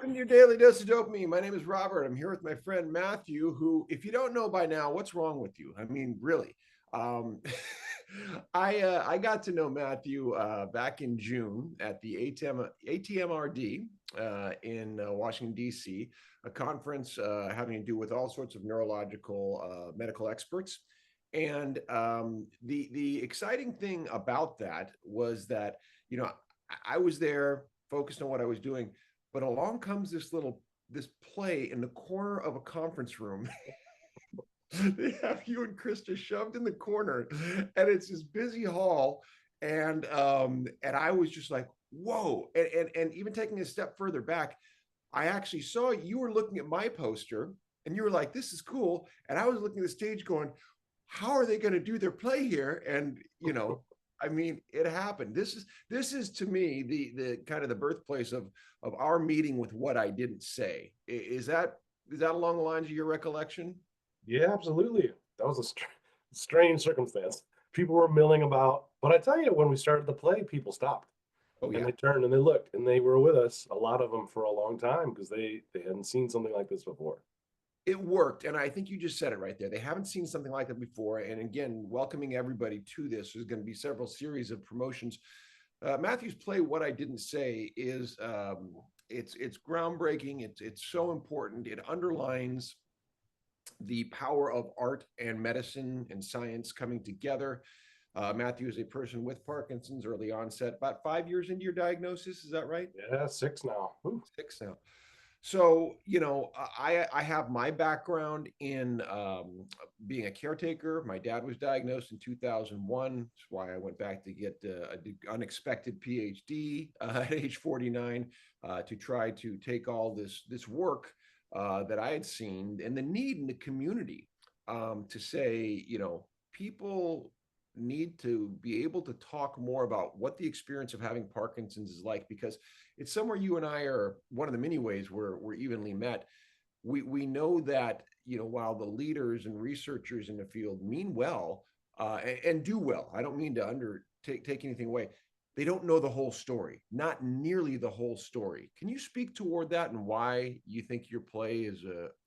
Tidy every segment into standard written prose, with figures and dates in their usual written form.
Welcome to your daily dose of dopamine. My name is Robert. I'm here with my friend Matthew, who, if you don't know by now, what's wrong with you? I mean, really. Um, I got to know Matthew back in June at the ATMRD in Washington D.C., a conference having to do with all sorts of neurological medical experts. And the exciting thing about that was that I was there focused on what I was doing, but along comes this play in the corner of a conference room. They have you and Krista shoved in the corner, and it's this busy hall. And I was just like, whoa. And even taking a step further back, I actually saw you were looking at my poster and you were like, this is cool. And I was looking at the stage going, how are they going to do their play here? And I mean, it happened. This is to me the kind of the birthplace of our meeting with what I didn't say. Is that along the lines of your recollection? Yeah, absolutely. That was a strange circumstance. People were milling about, but I tell you, when we started the play, people stopped Oh and yeah. they turned and they looked and they were with us, a lot of them for a long time because they hadn't seen something like this before. It worked, and I think you just said it right there. They haven't seen something like that before, and again, welcoming everybody to this. There's going to be several series of promotions. Matthew's play, "What I Didn't Say," is it's groundbreaking. It's so important. It underlines the power of art and medicine and science coming together. Matthew is a person with Parkinson's, early onset, about 5 years into your diagnosis. Is that right? Yeah, six now. Ooh. 6 now. So, I have my background in being a caretaker. My dad was diagnosed in 2001. That's why I went back to get an unexpected PhD at age 49 to try to take all this work that I had seen and the need in the community to say, people need to be able to talk more about what the experience of having Parkinson's is like, because it's somewhere you and I are one of the many ways we're evenly met. We know that while the leaders and researchers in the field mean well and do well, I don't mean to take anything away. They don't know the whole story, not nearly the whole story. Can you speak toward that and why you think your play is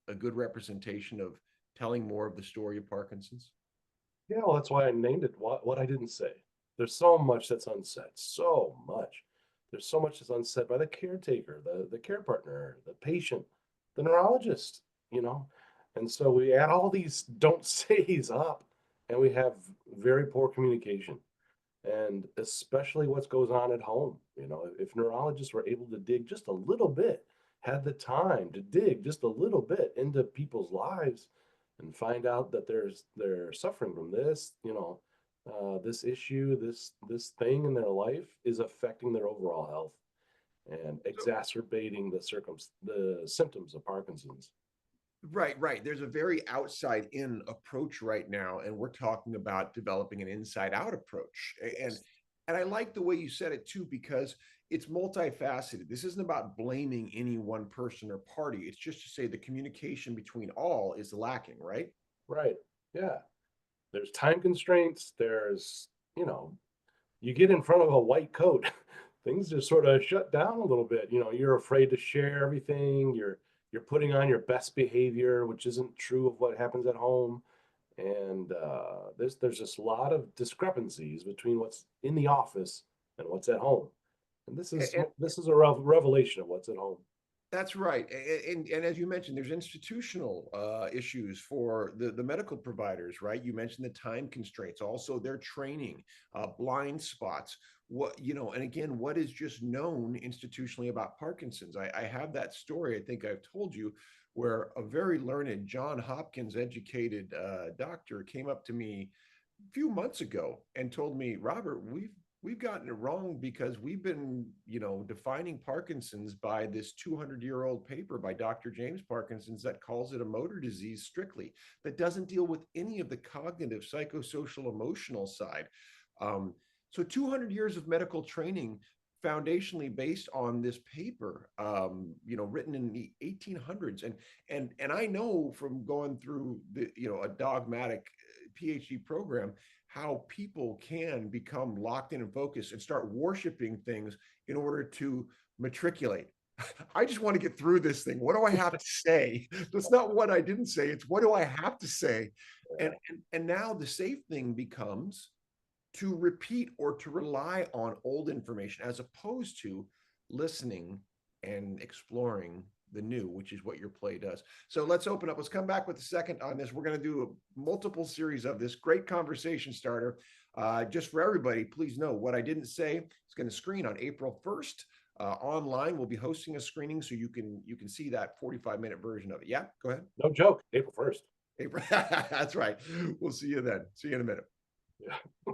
a good representation of telling more of the story of Parkinson's? Yeah, well, that's why I named it what I didn't say. There's so much that's unsaid. So much. There's so much that's unsaid by the caretaker, the care partner, the patient, the neurologist, you know. And so we add all these don't says up and we have very poor communication. And especially what goes on at home. If neurologists were able to dig just a little bit, had the time to dig just a little bit into people's lives and find out that they're suffering from this, this issue, this thing in their life is affecting their overall health and exacerbating the symptoms of Parkinson's. Right, right. There's a very outside in approach right now, and we're talking about developing an inside out approach. And I like the way you said it too, because it's multifaceted. This isn't about blaming any one person or party. It's just to say the communication between all is lacking, right? Right. Yeah. There's time constraints. You know, you get in front of a white coat, things just sort of shut down a little bit. You're afraid to share everything. You're putting on your best behavior, which isn't true of what happens at home. And there's just a lot of discrepancies between what's in the office and what's at home. And And, this is a revelation of what's at home. That's right. And as you mentioned, there's institutional issues for the medical providers, right? You mentioned the time constraints, also their training, blind spots. And again, what is just known institutionally about Parkinson's? I have that story, I think I've told you, where a very learned John Hopkins educated doctor came up to me a few months ago and told me, Robert, we've gotten it wrong because we've been, defining Parkinson's by this 200-year-old paper by Dr. James Parkinson's that calls it a motor disease strictly, that doesn't deal with any of the cognitive, psychosocial, emotional side. So 200 years of medical training foundationally based on this paper, written in the 1800s. And I know from going through a dogmatic PhD program how people can become locked in and focused and start worshiping things in order to matriculate. I just want to get through this thing. What do I have to say? That's not what I didn't say. It's what do I have to say? Yeah. And now the safe thing becomes to repeat or to rely on old information as opposed to listening and exploring the new, which is what your play does. So let's open up. Let's come back with a second on this. We're going to do a multiple series of this great conversation starter. Just for everybody, please know what I didn't say is going to screen on April 1st. Online, we'll be hosting a screening so you can see that 45-minute version of it. Yeah, go ahead. No joke. April 1st. April. That's right. We'll see you then. See you in a minute. Yeah.